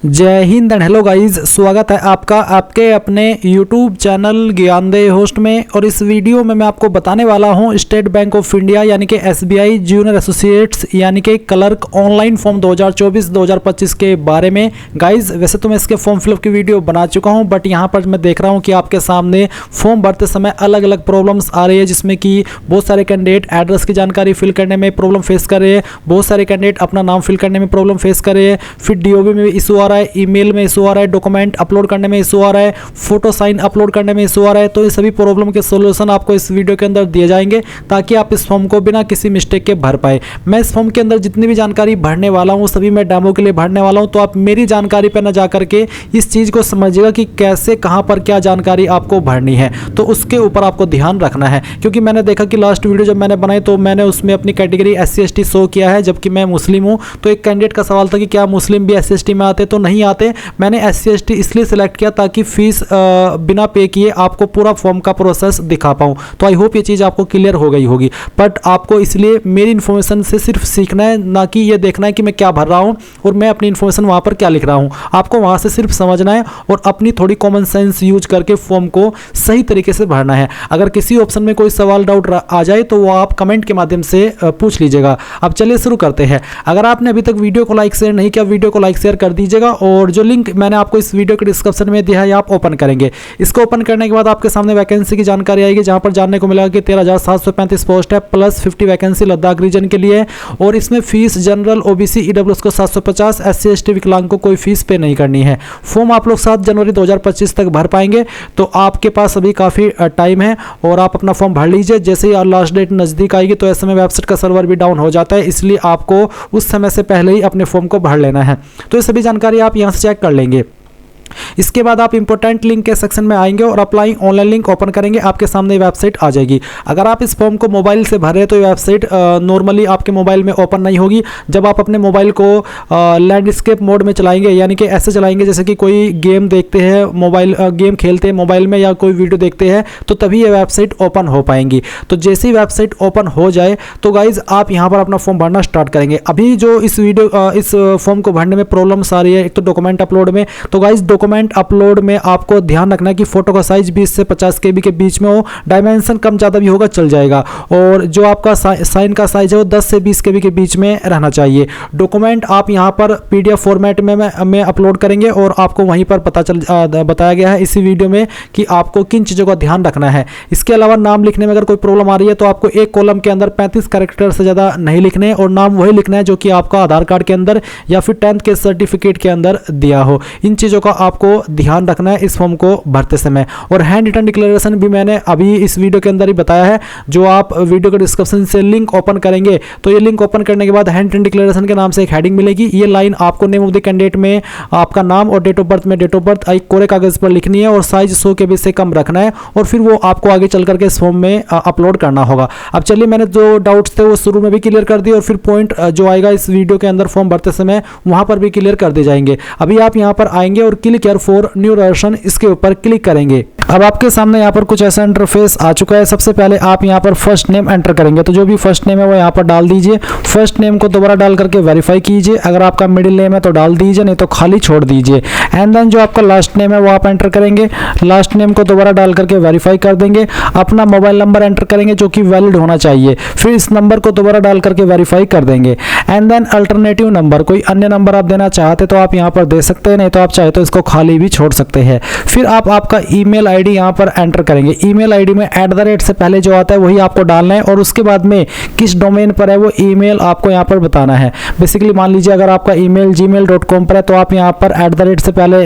जय Hind and hello guys, स्वागत है आपका आपके अपने YouTube चैनल ज्ञानदेह होस्ट में। और इस वीडियो में मैं आपको बताने वाला हूं स्टेट बैंक ऑफ इंडिया यानी कि SBI जूनियर एसोसिएट्स यानी कि क्लर्क ऑनलाइन फॉर्म 2024-2025 के बारे में। गाइस वैसे तो मैं इसके फॉर्म फिलअप की वीडियो बना चुका हूं, बट यहां पर मैं देख रहा हूं कि आपके सामने फॉर्म भरते समय अलग अलग प्रॉब्लम्स आ रही है, जिसमें कि बहुत सारे कैंडिडेट एड्रेस की जानकारी फिल करने में प्रॉब्लम फेस कर रहे हैं, बहुत सारे कैंडिडेट अपना नाम फिल करने में प्रॉब्लम फेस कर रहे हैं, फिर DOB में इशू आ रहा है, ईमेल में इशू आ रहा है, डॉक्यूमेंट अपलोड करने में इशू आ रहा है, फोटो साइन अपलोड करने में इशू आ रहा है। तो ये सभी प्रॉब्लम के सॉल्यूशन आपको इस वीडियो के अंदर दिए जाएंगे ताकि आप इस फॉर्म को बिना किसी मिस्टेक के भर पाए। मैं इस फॉर्म के अंदर जितनी भी जानकारी भरने वाला हूँ सभी मैं डेमो के लिए भरने वाला हूँ, तो आप मेरी जानकारी पर न जा करके इस चीज़ को समझिएगा कि कैसे कहाँ पर क्या जानकारी आपको भरनी है, तो उसके ऊपर आपको ध्यान रखना है। क्योंकि मैंने देखा कि लास्ट वीडियो जब मैंने बनाई तो मैंने उसमें अपनी कैटेगरी SC/ST शो किया है, जबकि मैं मुस्लिम हूँ। तो एक कैंडिडेट का सवाल था कि क्या मुस्लिम भी SC/ST में आते, तो नहीं आते। मैंने SC/ST इसलिए सिलेक्ट किया ताकि फीस बिना पे किए आपको पूरा फॉर्म का प्रोसेस दिखा पाऊँ। तो आई होप ये चीज़ आपको क्लियर हो गई होगी। बट आपको इसलिए मेरी इन्फॉर्मेशन से सिर्फ सीखना है, ना कि ये देखना है कि मैं क्या भर रहा हूँ और मैं अपनी इन्फॉर्मेशन वहाँ पर क्या लिख रहा हूँ। आपको वहाँ से सिर्फ समझना है और अपनी थोड़ी कॉमन सेंस यूज करके फॉर्म को सही तरीके से भरना है। अगर किसी ऑप्शन में कोई सवाल डाउट आ जाए तो वो आप कमेंट के माध्यम से पूछ लीजिएगा। अब चलिए शुरू करते हैं। अगर आपने अभी तक वीडियो को लाइक शेयर नहीं किया, वीडियो को लाइक शेयर कर दीजिएगा, और जो लिंक मैंने आपको इस वीडियो के डिस्क्रिप्शन में दिया है आप ओपन करेंगे। इसको ओपन करने के बाद आपके सामने वैकेंसी की जानकारी आएगी, जहां पर जानने को मिलेगा कि 13,735 पोस्ट है, प्लस 50 वैकेंसी लद्दाख रीजन के लिए। और इसमें फीस जनरल OBC EWS को 750, SC/ST विकलांग को कोई फीस पे नहीं करनी है। फॉर्म आप लोग 7 जनवरी 2025 तक भर पाएंगे, तो आपके पास अभी काफ़ी टाइम है और आप अपना फॉर्म भर लीजिए। जैसे ही लास्ट डेट नज़दीक आएगी तो ऐसे में वेबसाइट का सर्वर भी डाउन हो जाता है, इसलिए आपको उस समय से पहले ही अपने फॉर्म को भर लेना है। तो ये सभी जानकारी आप यहाँ से चेक कर लेंगे। इसके बाद आप इंपॉर्टेंट लिंक के सेक्शन में आएंगे और अप्लाई ऑनलाइन लिंक ओपन करेंगे, आपके सामने वेबसाइट आ जाएगी। अगर आप इस फॉर्म को मोबाइल से भर रहे हैं तो ये वेबसाइट नॉर्मली आपके मोबाइल में ओपन नहीं होगी। जब आप अपने मोबाइल को लैंडस्केप मोड में चलाएंगे, यानी कि ऐसे चलाएंगे जैसे कि कोई गेम देखते हैं, मोबाइल गेम खेलते हैं मोबाइल में, या कोई वीडियो देखते हैं, तो तभी ये वेबसाइट ओपन हो पाएंगी। तो जैसे ही वेबसाइट ओपन हो जाए तो गाइज आप यहाँ पर अपना फॉर्म भरना स्टार्ट करेंगे। अभी जो इस फॉर्म को भरने में प्रॉब्लम्स आ रही है, एक तो डॉक्यूमेंट अपलोड में, तो गाइज डॉक्यूमेंट अपलोड में आपको ध्यान रखना है कि फोटो का साइज 20 से 50 KB के बीच में हो। डायमेंशन कम ज़्यादा भी होगा चल जाएगा। और जो आपका साइन का साइज है वो 10 से 20 KB के बीच में रहना चाहिए। डॉक्यूमेंट आप यहाँ पर PDF फॉर्मेट में अपलोड करेंगे और आपको वहीं पर बताया गया है इसी वीडियो में कि आपको किन चीज़ों का ध्यान रखना है। इसके अलावा नाम लिखने में अगर कोई प्रॉब्लम आ रही है तो आपको एक कॉलम के अंदर 35 कैरेक्टर से ज़्यादा नहीं लिखने हैं और नाम वही लिखना है जो कि आपका आधार कार्ड के अंदर या फिर 10th के सर्टिफिकेट के अंदर दिया हो। इन चीज़ों का आपको ध्यान रखना है इस फॉर्म को भरते समय। और हैंड रिटन डिक्लेरेशन भी मैंने अभी इस वीडियो के अंदर ही बताया है, जो आप वीडियो के डिस्क्रिप्शन से लिंक ओपन करेंगे तो ये लिंक ओपन करने के बाद हैंड रिटन डिक्लेरेशन के नाम से एक हेडिंग मिलेगी। ये लाइन आपको नेम ऑफ द कैंडिडेट में आपका नाम और डेट ऑफ बर्थ में डेट ऑफ बर्थ एक कोरे कागज पर लिखनी है और साइज 100 KB से कम रखना है, और फिर वो आपको आगे चल करके इस फॉर्म में अपलोड करना होगा। अब चलिए, मैंने जो डाउट्स थे वो शुरू में भी क्लियर कर दिए और फिर पॉइंट जो आएगा इस वीडियो के अंदर फॉर्म भरते समय वहां पर भी क्लियर कर दिए जाएंगे। अभी आप यहाँ पर आएंगे और click here for new version इसके ऊपर क्लिक करेंगे। अब आपके सामने यहाँ पर कुछ ऐसा इंटरफेस आ चुका है। सबसे पहले आप यहाँ पर फर्स्ट नेम एंटर करेंगे, तो जो भी फर्स्ट नेम है वो यहाँ पर डाल दीजिए। फर्स्ट नेम को दोबारा डाल करके वेरीफाई कीजिए। अगर आपका मिडिल नेम है तो डाल दीजिए, नहीं तो खाली छोड़ दीजिए। एंड देन जो आपका लास्ट नेम है वो आप एंटर करेंगे। लास्ट नेम को दोबारा डाल करके वेरीफाई कर देंगे। अपना मोबाइल नंबर एंटर करेंगे जो कि वैलिड होना चाहिए। फिर इस नंबर को दोबारा डाल करके वेरीफाई कर देंगे। एंड देन अल्टरनेटिव नंबर, कोई अन्य नंबर आप देना चाहते तो आप यहाँ पर दे सकते हैं, नहीं तो आप चाहे तो इसको खाली भी छोड़ सकते हैं। फिर आप आपका ईमेल आईडी यहाँ पर एंटर करेंगे। ईमेल आईडी में @ से पहले जो आता है वही आपको डालना है, और उसके बाद में किस डोमेन पर है वो ईमेल आपको यहाँ पर बताना है। बेसिकली मान लीजिए अगर आपका ईमेल gmail.com पर है तो आप यहाँ पर @ से पहले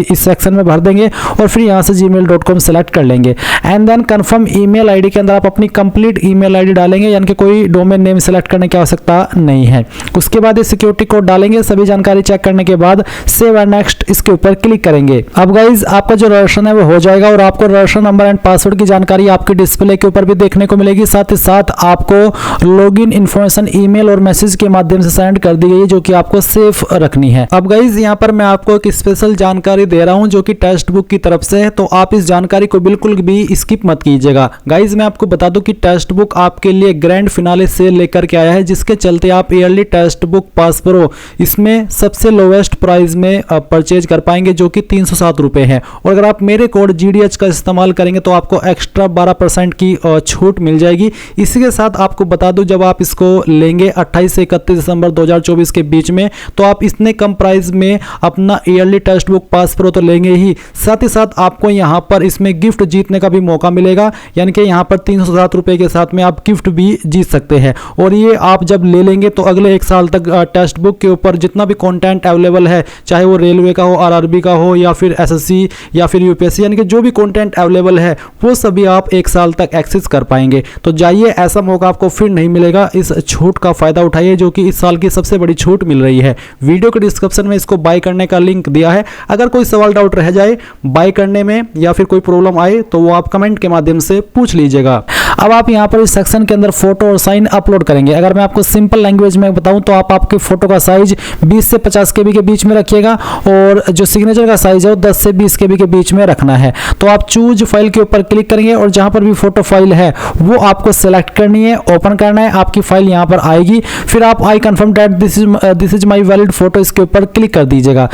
इस सेक्शन में भर देंगे और फिर यहाँ से gmail.com सेलेक्ट कर लेंगे। And then confirm email ID के अंदर आप अपनी कंप्लीट ईमेल आईडी डालेंगे, यानी कि कोई डोमेन नेम सेलेक्ट करने की आवश्यकता नहीं है। उसके बाद ये सिक्योरिटी कोड डालेंगे। सभी जानकारी चेक करने के बाद सेव एंड नेक्स्ट इसके ऊपर क्लिक करेंगे। अब गाइज आपका जो रजिस्ट्रेशन है वो हो जाएगा और आपको रजिस्ट्रेशन नंबर एंड पासवर्ड की जानकारी आपके डिस्प्ले के ऊपर भी देखने को मिलेगी। साथ ही साथ आपको लॉगिन इन्फॉर्मेशन ईमेल और मैसेज के माध्यम से सेंड कर दी गई है, जो कि आपको सेफ रखनी है। अब गाइज यहाँ पर मैं आपको एक स्पेशल जानकारी दे रहा हूँ जो कि टेक्स्ट बुक की तरफ से है, तो आप इस जानकारी को बिल्कुल भी स्किप मत कीजिएगा। गाइज मैं आपको बता दूं कि टेक्स्ट बुक आपके लिए ग्रैंड फिनाले सेल लेकर के आया है, जिसके चलते आप yearly text book pass pro इसमें सबसे लोवेस्ट प्राइस में परचेज कर पाएंगे, जो कि 307 रुपए है। और अगर आप मेरे कोड GDH का इस्तेमाल करेंगे तो आपको एक्स्ट्रा 12% की छूट मिल जाएगी। इसी के साथ आपको बता दूं, जब आप इसको लेंगे 28 से 31 दिसंबर 2024 के बीच में, तो आप इतने कम प्राइस में अपना yearly text book pass pro तो लेंगे ही, साथ ही साथ आपको यहाँ पर इसमें गिफ्ट जीतने का भी मौका मिलेगा। यानी कि यहाँ पर 307 रुपए के साथ में आप गिफ्ट भी जीत सकते हैं। और ये आप जब ले लेंगे तो अगले 1 साल तक टेक्स्ट बुक के ऊपर जितना भी कंटेंट अवेलेबल है, चाहे वो रेलवे का हो, RRB का हो, या फिर SSC या फिर UPSC, यानी कि जो भी कंटेंट अवेलेबल है वो सभी आप 1 साल तक एक्सेस कर पाएंगे। तो जाइए, ऐसा मौका आपको फिर नहीं मिलेगा। इस छूट का फायदा उठाइए, जो कि इस साल की सबसे बड़ी छूट मिल रही है। वीडियो के डिस्क्रिप्शन में इसको बाय करने का लिंक दिया है। अगर कोई सवाल डाउट रह जाए बाय करने में या फिर कोई प्रॉब्लम आए तो वो आप कमेंट के माध्यम से पूछ लीजिएगा। अब आप यहाँ पर इस सेक्शन के अंदर फोटो और साइन अपलोड करेंगे। अगर मैं आपको सिंपल लैंग्वेज में बताऊं तो आप आपके फोटो का साइज 20 से 50 KB के बीच में रखिएगा और जो सिग्नेचर का साइज है वो 10 से 20 KB के बीच में रखना है। तो आप चूज फाइल के ऊपर क्लिक करेंगे और जहां पर भी फोटो फाइल है वो आपको सेलेक्ट करनी है, ओपन करना है, आपकी फाइल यहाँ पर आएगी। फिर आप I confirm that this is my valid photo, इसके ऊपर क्लिक कर दीजिएगा।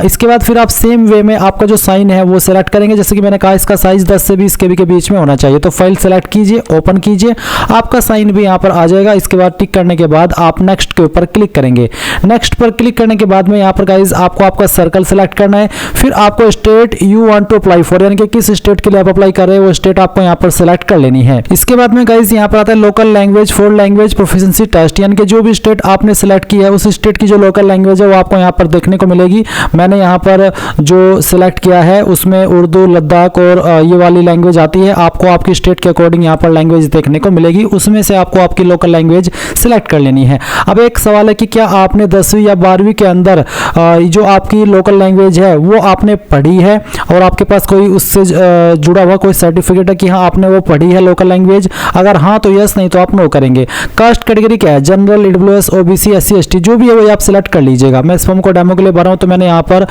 इसके बाद फिर आप सेम वे में आपका जो साइन है वो सेलेक्ट करेंगे। जैसे कि मैंने कहा, इसका साइज 10 से 20 KB के बीच में होना चाहिए। तो फाइल सेलेक्ट कीजिए, ओपन कीजिए, आपका साइन भी यहाँ पर आ जाएगा। इसके बाद टिक करने के बाद आप नेक्स्ट के ऊपर क्लिक करेंगे। नेक्स्ट पर क्लिक करने के बाद में यहाँ पर गाइज आपको आपका सर्कल सेलेक्ट करना है। फिर आपको state you want to apply for, यानी कि किस स्टेट के लिए आप अप्लाई कर रहे हैं वो स्टेट आपको यहाँ पर सेलेक्ट कर लेनी है। इसके बाद में गाइज यहाँ पर आता है local language for language proficiency test, यानी कि जो भी स्टेट आपने सेलेक्ट किया है उस स्टेट की जो लोकल लैंग्वेज है वो आपको यहाँ पर देखने को मिलेगी। मैंने यहाँ पर जो सिलेक्ट किया है उसमें उर्दू, लद्दाख और ये वाली लैंग्वेज आती है। आपको आपकी स्टेट के अकॉर्डिंग यहाँ पर लैंग्वेज देखने को मिलेगी, उसमें से आपको आपकी लोकल लैंग्वेज सिलेक्ट कर लेनी है। अब एक सवाल है कि क्या आपने 10वीं या 12वीं के अंदर जो आपकी लोकल लैंग्वेज है वो आपने पढ़ी है और आपके पास कोई उससे जुड़ा हुआ कोई सर्टिफिकेट है कि हाँ आपने वो पढ़ी है लोकल लैंग्वेज? अगर हाँ तो यस, नहीं तो आप नो करेंगे। कास्ट कैटेगरी क्या है? General, EWS, OBC, SC, ST, जो भी है वो आप सिलेक्ट कर लीजिएगा। मैं इस फॉर्म को डेमो के लिए भरा हूँ तो मैंने यहाँ पर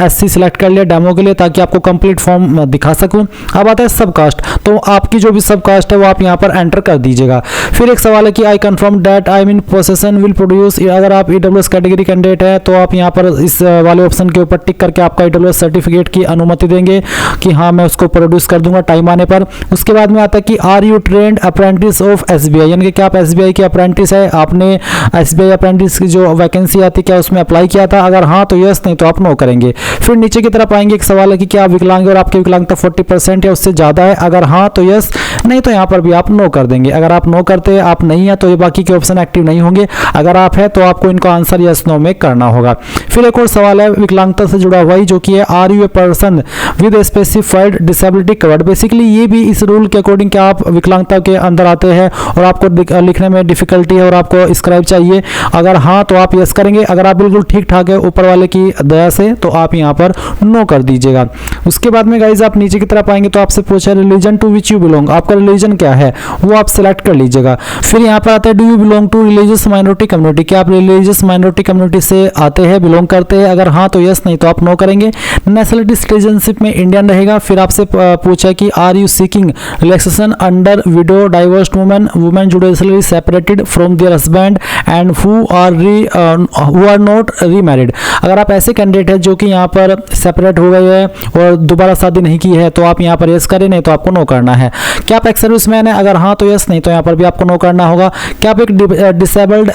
SC सिलेक्ट कर लिया डेमो के लिए, ताकि आपको कंप्लीट फॉर्म दिखा सकूँ। अब आता है सब कास्ट, तो आपकी जो भी सब कास्ट है वो आप यहाँ पर एंटर कर दीजिएगा। फिर एक सवाल है कि I confirm that I mean possession will produce, अगर आप EWS कैटेगरी कैंडिडेट है तो आप यहाँ पर इस वाले ऑप्शन के ऊपर टिक करके आपका EWS सर्टिफिकेट की अनुमति देंगे कि हाँ मैं उसको प्रोड्यूस कर दूंगा टाइम आने पर। उसके बाद में आता है कि are you trained apprentice of SBI, यानी कि क्या आप SBI के अप्रेंटिस है? आपने SBI अप्रेंटिस की जो वैकेंसी आती है क्या उसमें अप्लाई किया था? अगर हाँ तो यस, नहीं तो आप नो करेंगे। फिर नीचे की तरफ आएंगे, एक सवाल है कि क्या आप विकलांग और आपकी विकलांगता 40% या उससे ज़्यादा है? अगर हाँ तो यस, नहीं तो यहाँ पर भी आप नो कर देंगे। अगर आप नो करते आप नहीं है तो ये बाकी के ऑप्शन एक्टिव नहीं होंगे। अगर आप है तो आपको इनको आंसर यस नो में करना होगा। फिर एक और सवाल है विकलांगता से जुड़ा हुआ ही, जो कि है are you a person with specified disability covered. Basically ये भी इस रूल के अकॉर्डिंग कि आप विकलांगता के अंदर आते हैं और आपको लिखने में डिफिकल्टी है और आपको स्क्राइब चाहिए। अगर हाँ तो आप यस करेंगे। अगर आप बिल्कुल ठीक ठाक है ऊपर वाले की दया से तो आप यहाँ पर नो कर दीजिएगा। उसके बाद में गाइज आप नीचे की तरफ आएंगे तो आपसे पूछा religion to which you belong, आपका रिलीजन क्या है वो आप सिलेक्ट कर लीजिएगा। फिर यहाँ पर आता है do you belong to religious minority community, क्या आप रिलीजियस माइनॉरिटी कम्युनिटी से आते हैं, बिलोंग करते हैं? अगर हाँ तो यस, नहीं तो आप नो करेंगे। नेशनलिटी सिटीजनशिप में इंडियन रहेगा। फिर आपसे पूछा कि are you seeking relaxation under widow divorced women judicially separated from their husband and who are not remarried. अगर आप ऐसे कैंडिडेट है जो कि यहाँ पर सेपरेट हो गए हैं और दोबारा शादी नहीं की है तो आप यहाँ पर यस करें, नहीं तो आपको नो करना है। क्या आप एक्स सर्विसमैन है? अगर हाँ तो यस, नहीं तो यहाँ पर भी आपको नो करना होगा। क्या आप एक डिसेबल्ड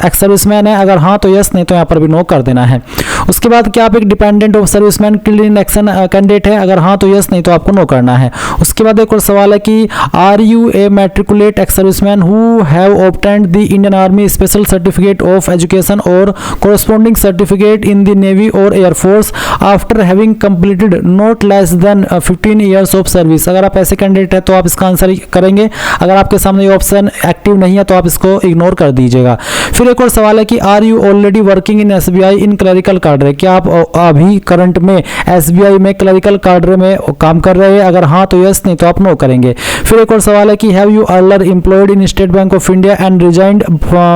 एक्स सर्विसमैन है? अगर हाँ तो यस, नहीं तो यहाँ पर भी नो कर देना है। उसके बाद क्या आप एक dependent of serviceman killed in action candidate है? अगर हाँ तो यस, नहीं तो आपको नो करना है। उसके बाद एक और सवाल है कि are you a matriculate ex serviceman who have obtained the Indian Army special certificate of education और corresponding certificate in the navy और air force after having completed not less than 15 years of service. अगर आप ऐसे candidate है तो आप इसका answer करेंगे। अगर आपके सामने ये ऑप्शन एक्टिव नहीं है तो आप इसको इग्नोर कर दीजिएगा। फिर एक और सवाल है कि are you already working in SBI in clerical कार्ड है, क्या आप अभी करंट में SBI में क्लरिकल कार्डर में काम कर रहे हैं? अगर हाँ तो यस, नहीं तो आप नो करेंगे। फिर एक और सवाल है कि have you earlier employed in State Bank of India and resigned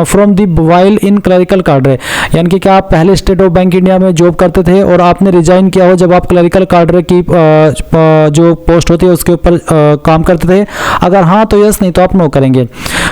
from the while in clerical cadre, यानी कि क्या आप पहले स्टेट ऑफ बैंक इंडिया में जॉब करते थे और आपने रिजाइन किया हो जब आप क्लरिकल कार्डर की जो पोस्ट होती है उसके ऊपर काम करते थे? अगर हाँ तो यस, नहीं तो आप नो करेंगे।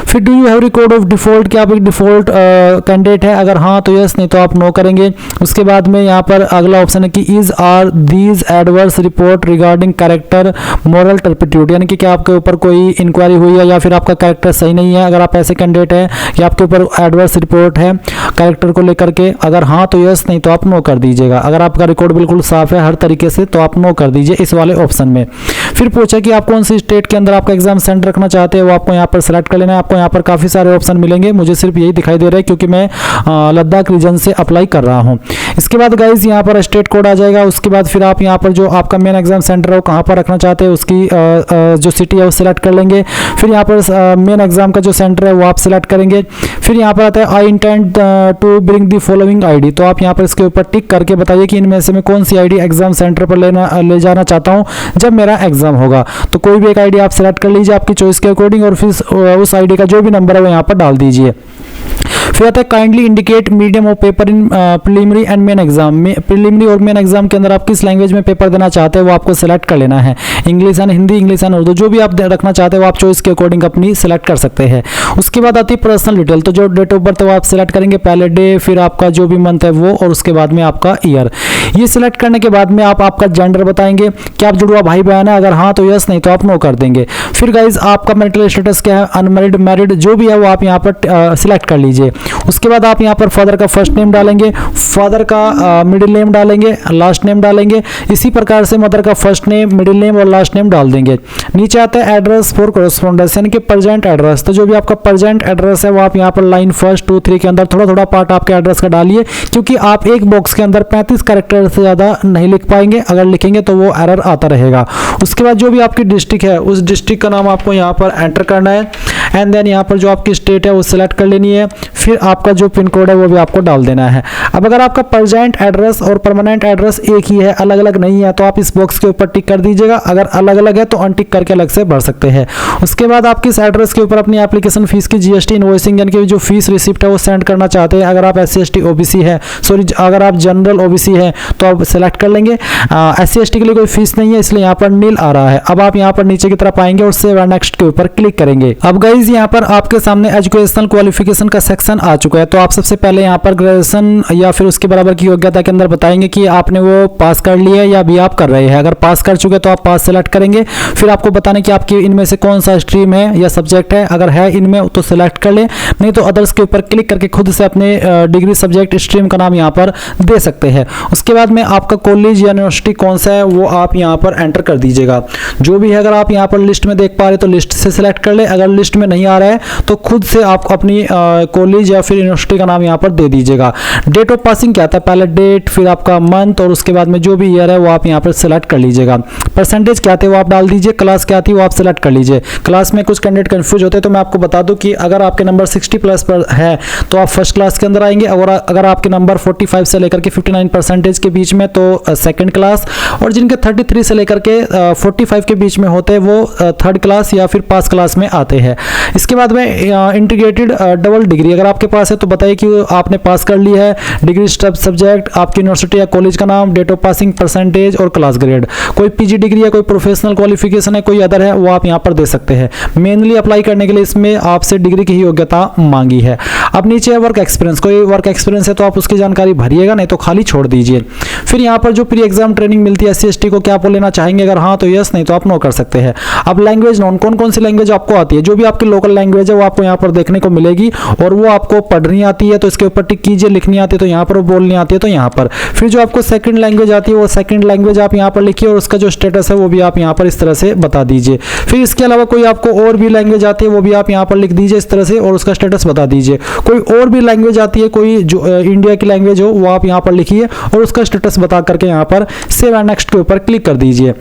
फिर do you have record of default, क्या आप एक डिफॉल्ट कैंडिडेट है? अगर हाँ तो यस, नहीं तो आप नो करेंगे। उसके बाद में यहाँ पर अगला ऑप्शन है कि is are these adverse report regarding character moral turpitude, यानी कि क्या आपके ऊपर कोई इंक्वायरी हुई है या फिर आपका कैरेक्टर सही नहीं है? अगर आप ऐसे कैंडिडेट हैं कि आपके ऊपर एडवर्स रिपोर्ट है कैरेक्टर को लेकर के, अगर हाँ तो यस, नहीं तो आप नो कर दीजिएगा। अगर आपका रिकॉर्ड बिल्कुल साफ है हर तरीके से तो आप नो कर दीजिए इस वाले ऑप्शन में। फिर पूछा कि आप कौन सी स्टेट के अंदर आपका एग्जाम सेंटर रखना चाहते हैं, वो आपको यहाँ पर सेलेक्ट कर लेना है। आपको यहाँ पर काफ़ी सारे ऑप्शन मिलेंगे, मुझे सिर्फ यही दिखाई दे रहा है क्योंकि मैं लद्दाख रीजन से अप्लाई कर रहा हूँ। इसके बाद गाइज यहाँ पर स्टेट कोड आ जाएगा। उसके बाद फिर आप यहाँ पर जो आपका मेन एग्जाम सेंटर है वो कहाँ पर रखना चाहते हैं उसकी जो सिटी है वो सिलेक्ट कर लेंगे। फिर यहाँ पर मेन एग्जाम का जो सेंटर है वो आप सिलेक्ट करेंगे। फिर यहाँ पर आता है I intend to bring the following ID, तो आप यहाँ पर इसके ऊपर टिक करके बताइए कि इनमें से मैं कौन सी ID एग्जाम सेंटर पर ले जाना चाहता हूँ जब मेरा एग्जाम होगा। तो कोई भी एक ID आप सेलेक्ट कर लीजिए आपकी चॉइस के अकॉर्डिंग और फिर उस ID का जो भी नंबर है वो यहाँ पर डाल दीजिए। फिर आता है kindly indicate medium of paper in preliminary and main exam में। प्रीलिमिनरी और मेन एग्जाम के अंदर आप किस लैंग्वेज में पेपर देना चाहते हैं वो आपको सेलेक्ट कर लेना है। English and Hindi, English and Urdu, जो भी आप रखना चाहते हो आप चॉइस के अकॉर्डिंग अपनी सेलेक्ट कर सकते हैं। उसके बाद आती है पर्सनल डिटेल, तो जो डेट ऑफ बर्थ है वो आप सेलेक्ट करेंगे, पहले डे, फिर आपका जो भी मंथ है वो, और उसके बाद में आपका ईयर। ये सिलेक्ट करने के बाद में आप आपका जेंडर बताएंगे कि आप जुड़वा भाई बहन है, अगर हाँ तो यस, नहीं तो आप नो कर देंगे। फिर गाइज आपका मैरिटल स्टेटस क्या है, अनमैरिड, मैरिड, जो भी है वो आप यहाँ पर सिलेक्ट कर लीजिए। उसके बाद आप यहाँ पर फादर का फर्स्ट नेम डालेंगे, फादर का मिडिल नेम डालेंगे, लास्ट नेम डालेंगे। इसी प्रकार से मदर का फर्स्ट नेम, मिडिल नेम और लास्ट नेम डाल देंगे। नीचे आता है एड्रेस फॉर कॉरेस्पॉन्डेंस, यानी कि प्रेजेंट एड्रेस, तो जो भी आपका प्रेजेंट एड्रेस है वो आप यहाँ पर लाइन 1, 2, 3 के अंदर थोड़ा थोड़ा पार्ट आपके एड्रेस का डालिए, क्योंकि आप एक बॉक्स के अंदर 35 कैरेक्टर से ज़्यादा नहीं लिख पाएंगे, अगर लिखेंगे तो वो एरर आता रहेगा। उसके बाद जो भी आपकी डिस्ट्रिक्ट है उस डिस्ट्रिक्ट का नाम आपको यहाँ पर एंटर करना है एंड देन यहाँ पर जो आपकी स्टेट है वो सिलेक्ट कर लेनी है। फिर आपका जो पिन कोड है वो भी आपको डाल देना है। अब अगर आपका प्रेजेंट एड्रेस और परमानेंट एड्रेस एक ही है, अलग अलग नहीं है, तो आप इस बॉक्स के ऊपर टिक कर दीजिएगा। अगर अलग अलग है तो अनटिक करके अलग से भर सकते हैं। उसके बाद आप किस एड्रेस के ऊपर अपनी एप्लीकेशन फीस की GST इनवॉइसिंग यानी कि जो फीस रिसिप्ट है वो सेंड करना चाहते हैं। अगर आप SC ST OBC है, सॉरी अगर आप जनरल OBC है तो आप सेलेक्ट कर लेंगे। SC ST के लिए कोई फीस नहीं है इसलिए यहाँ पर नील आ रहा है। अब आप यहाँ पर नीचे की तरफ आएंगे और सेव एंड नेक्स्ट के ऊपर क्लिक करेंगे। अब गाइज यहाँ पर आपके सामने एजुकेशनल क्वालिफिकेशन का सेक्शन आ चुका है। तो आप सबसे पहले यहाँ पर ग्रेजुएशन या फिर उसके बराबर की योग्यता के अंदर बताएंगे कि आपने वो पास कर लिया है या अभी आप कर रहे हैं। अगर पास कर चुके तो आप पास सेलेक्ट करेंगे। फिर आपको बताने कि आपके इनमें से कौन सा स्ट्रीम है या सब्जेक्ट है, अगर है इनमें तो सिलेक्ट कर ले, नहीं तो अदर्स के ऊपर क्लिक करके खुद से अपने डिग्री सब्जेक्ट स्ट्रीम का नाम यहाँ पर दे सकते हैं। उसके बाद में आपका कॉलेज या यूनिवर्सिटी कौन सा है वो आप यहाँ पर एंटर कर दीजिएगा। जो भी है अगर आप यहाँ पर लिस्ट में देख पा रहे तो लिस्ट से सिलेक्ट कर ले, अगर लिस्ट में नहीं आ रहा है तो खुद से आप अपनी कॉलेज या फिर यूनिवर्सिटी का नाम यहाँ पर दे दीजिएगा। डेट ऑफ पासिंग क्या आता है, पहले डेट, फिर आपका मंथ और उसके बाद में जो भी ईयर है वो आप यहाँ पर सिलेक्ट कर लीजिएगा। परसेंटेज क्या आते हैं वो आप डाल दीजिए। क्लास क्या आती है वो आप सिलेक्ट कर लीजिए। क्लास में कुछ कैंडिडेट कंफ्यूज होते हैं तो मैं आपको बता दूं कि अगर आपके नंबर 60+ पर है तो आप फर्स्ट क्लास के अंदर आएंगे, और अगर आपके नंबर 45 से लेकर के 59% के बीच में तो सेकंड क्लास, और जिनके 33 से लेकर के 45 के बीच में होते हैं वो थर्ड क्लास या फिर पास क्लास में आते हैं। इसके बाद में इंटीग्रेटेड डबल डिग्री अगर आपके पास है तो बताइए कि आपने पास कर ली है। डिग्री सब्जेक्ट, आपकी यूनिवर्सिटी या कॉलेज का नाम, डेट ऑफ पासिंग, परसेंटेज और क्लास ग्रेड। कोई PG डिग्री है, कोई प्रोफेशनल क्वालिफिकेशन है, कोई अदर है वो आप यहाँ पर दे सकते हैं। मेनली अप्लाई करने के लिए इसमें आपसे डिग्री की ही योग्यता मांगी है। अब नीचे है वर्क एक्सपीरियंस, कोई वर्क एक्सपीरियंस है तो आप उसकी जानकारी भरिएगा, नहीं तो खाली छोड़ दीजिए। फिर यहाँ पर जो प्री एग्जाम ट्रेनिंग मिलती है SC ST को क्या आप लेना चाहेंगे, अगर हाँ तो यस, नहीं तो आप नो कर सकते हैं। अब लैंग्वेज नॉन, कौन कौन सी लैंग्वेज आपको आती है, जो भी आपकी लोकल लैंग्वेज है वो आपको यहाँ पर देखने को मिलेगी, और वो आपको पढ़नी आती है तो इसके ऊपर टिक कीजिए, लिखनी आती है तो यहाँ पर, बोलनी आती है तो यहाँ पर। फिर जो आपको सेकंड लैंग्वेज आती है वो सेकंड लैंग्वेज आप यहाँ पर लिखिए और उसका जो स्टेटस है वो भी आप यहाँ पर इस तरह से बता दीजिए। फिर इसके अलावा कोई आपको और भी लैंग्वेज आती है वो भी आप यहाँ पर लिख दीजिए इस तरह से और उसका स्टेटस बता दीजिए। कोई और भी लैंग्वेज आती है, कोई जो इंडिया की लैंग्वेज हो वो आप यहाँ पर लिखिए और उसका स्टेटस बता करके यहाँ पर सेव एंड नेक्स्ट के ऊपर क्लिक कर दीजिए।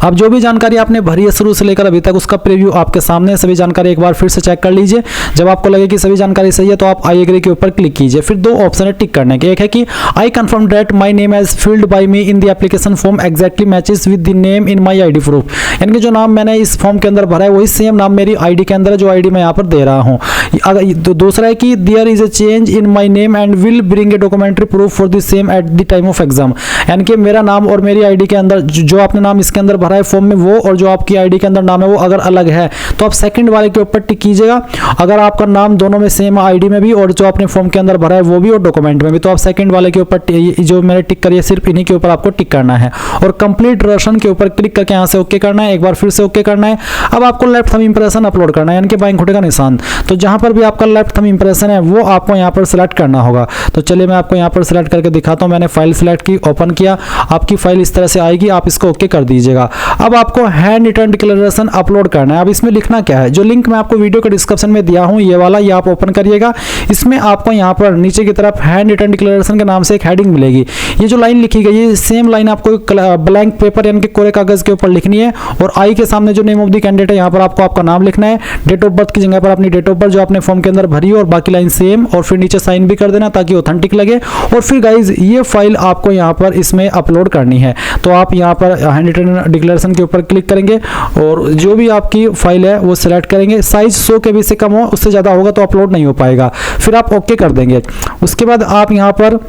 अब जो भी जानकारी आपने भरी है शुरू से लेकर अभी तक, उसका प्रीव्यू आपके सामने है। सभी जानकारी एक बार फिर से चेक कर लीजिए। जब आपको लगे कि सभी जानकारी सही है तो आप आई एग्री के ऊपर क्लिक कीजिए। फिर दो ऑप्शन है टिक करने के। एक है कि I confirm that my name as filled by me in the application form exactly matches with the name in my ID proof, यानी कि जो नाम मैंने इस फॉर्म के अंदर भरा है वही सेम नाम मेरी आईडी के अंदर है, जो आईडी मैं यहाँ पर दे रहा हूँ। अगर दूसरा है कि there is a change in my name and will bring a documentary proof for the same at the time of exam, यानी कि मेरा नाम और मेरी आईडी के अंदर जो आपने नाम इसके अंदर भरा है फॉर्म में वो और जो आपकी आईडी के अंदर नाम है वो अगर अलग है तो आप सेकंड वाले के ऊपर टिक कीजिएगा। अगर आपका नाम दोनों में सेम आईडी में भी और जो आपने फॉर्म के अंदर भरा है वो भी और डॉक्यूमेंट में भी, तो आप सेकंड वाले के ऊपर जो मैंने टिक करी है सिर्फ इन्हीं के ऊपर आपको टिक करना है और कंप्लीट वर्जन के ऊपर क्लिक करके यहाँ से ओके करना है। एक बार फिर से ओके करना है। अब आपको लेफ्ट थंब इंप्रेशन अपलोड करना है, यानी कि बाएं अंगूठे का निशान। तो जहां पर भी आपका लेफ्ट थंब इंप्रेशन है वो आपको यहाँ पर सिलेक्ट करना होगा। तो चलिए मैं आपको यहाँ पर सिलेक्ट करके दिखाता हूँ। मैंने फाइल सिलेक्ट की, ओपन किया, आपकी फाइल इस तरह से आएगी, आप इसको ओके कर दीजिएगा। अब आपको हैंड रिटन डिक्लेरेशन अपलोड करना है। अब इसमें लिखना क्या है, जो लिंक मैं आपको वीडियो के डिस्क्रिप्शन में दिया हूँ ये वाला, ये आप ओपन करिएगा। इसमें आपको यहाँ पर नीचे की तरफ हैंड रिटन डिक्लेरेशन के नाम से एक हेडिंग मिलेगी। ये जो लाइन लिखी गई है सेम लाइन आपको ब्लैंक पेपर यानी कि कोरे कागज के ऊपर लिखनी है और आई के सामने जो नेम ऑफ द कैंडिडेट है यहाँ पर आपको आपका नाम लिखना है। डेट ऑफ बर्थ की जगह पर अपनी डेट ऑफ बर्थ जो आपने फॉर्म के अंदर भरी है और बाकी लाइन सेम, और फिर नीचे साइन भी कर देना ताकि ऑथेंटिक लगे। और फिर गाइज ये फाइल आपको यहाँ पर इसमें अपलोड करनी है। तो आप यहाँ पर हैंड रिटन डिक्लेरेशन के ऊपर क्लिक करेंगे और जो भी आपकी फाइल है वो सिलेक्ट करेंगे। साइज 100 KB से कम हो, उससे ज़्यादा होगा तो अपलोड नहीं हो पाएगा। फिर आप ओके कर देंगे। उसके बाद आप यहाँ पर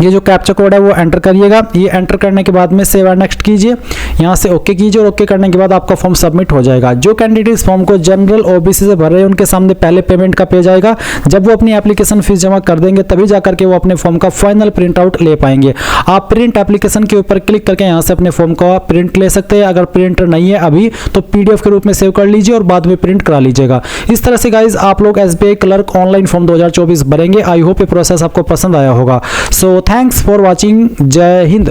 ये जो कैप्चा कोड है वो एंटर करिएगा। ये एंटर करने के बाद में सेव एंड नेक्स्ट कीजिए, यहाँ से ओके कीजिए और ओके करने के बाद आपका फॉर्म सबमिट हो जाएगा। जो कैंडिडेट इस फॉर्म को जनरल ओबीसी से भर रहे हैं उनके सामने पहले पेमेंट का पेज आएगा। जब वो अपनी एप्लीकेशन फीस जमा कर देंगे तभी जाकर के वो अपने फॉर्म का फाइनल प्रिंट आउट ले पाएंगे। आप प्रिंट एप्लीकेशन के ऊपर क्लिक करके यहाँ से अपने फॉर्म का प्रिंट ले सकते हैं। अगर प्रिंटर नहीं है अभी तो PDF के रूप में सेव कर लीजिए और बाद में प्रिंट करा लीजिएगा। इस तरह से गाइज आप लोग SBI क्लर्क ऑनलाइन फॉर्म 2024 भरेंगे। आई होप ये प्रोसेस आपको पसंद आया होगा। So thanks for watching. जय हिंद।